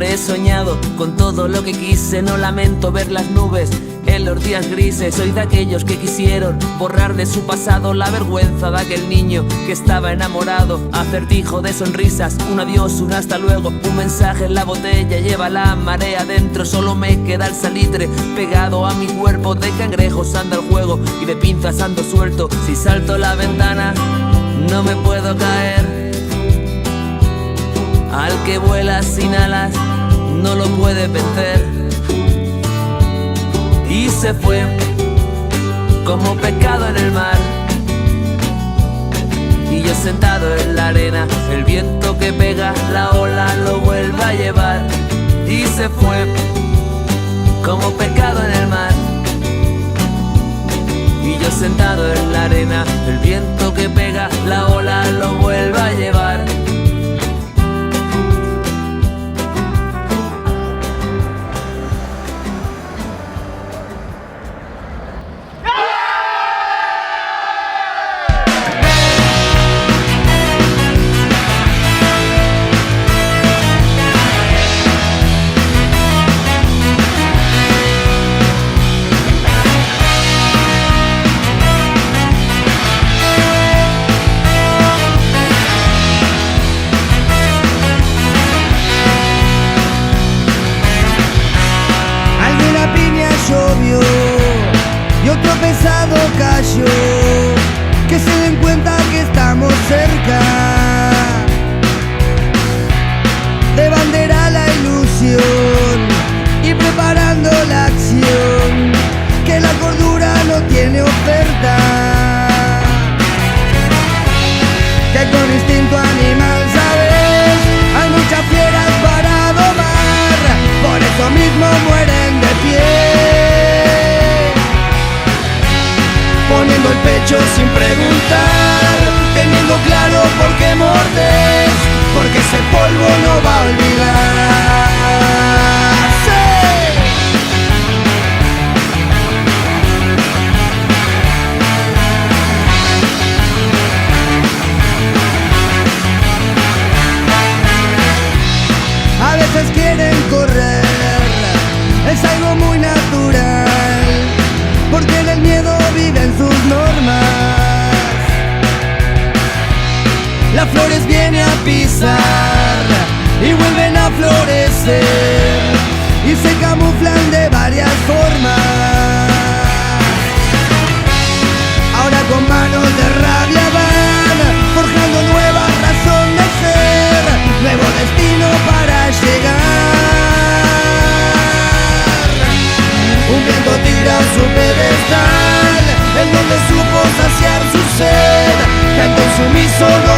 Siempre he soñado con todo lo que quise. No lamento ver las nubes en los días grises. Soy de aquellos que quisieron borrar de su pasado la vergüenza de aquel niño que estaba enamorado. Acertijo de sonrisas, un adiós, un hasta luego, un mensaje en la botella, lleva la marea adentro. Solo me queda el salitre pegado a mi cuerpo. De cangrejos anda el juego y de pinzas ando suelto. Si salto la ventana no me puedo caer. Al que vuela sin alas no lo puede vencer. Y se fue como pecado en el mar. Y yo sentado en la arena, el viento que pega, la ola lo vuelve a llevar. Y se fue como pecado en el mar. Y yo sentado en la arena, el viento que pega, la ola lo vuelve a llevar. Y otro pesado cayó, que se den cuenta que estamos cerca. De bandera la ilusión y preparando la acción, que la cordura no tiene oferta. Que con instinto animal, sabes, hay muchas fieras para domar. Por eso mismo mueren de pie, poniendo el pecho sin preguntar, teniendo claro por qué mordes, porque ese polvo no va a olvidar. A veces quieren correr, es algo muy natural, porque en el miedo viven sus normas. Las flores vienen a pisar y vuelven a florecer, y se camuflan de varias formas. Ahora con manos de rabia van forjando nueva razón de ser, nuevo destino para llegar. Un viento tira su pedestal, en donde supo saciar su sed, que al consumiso no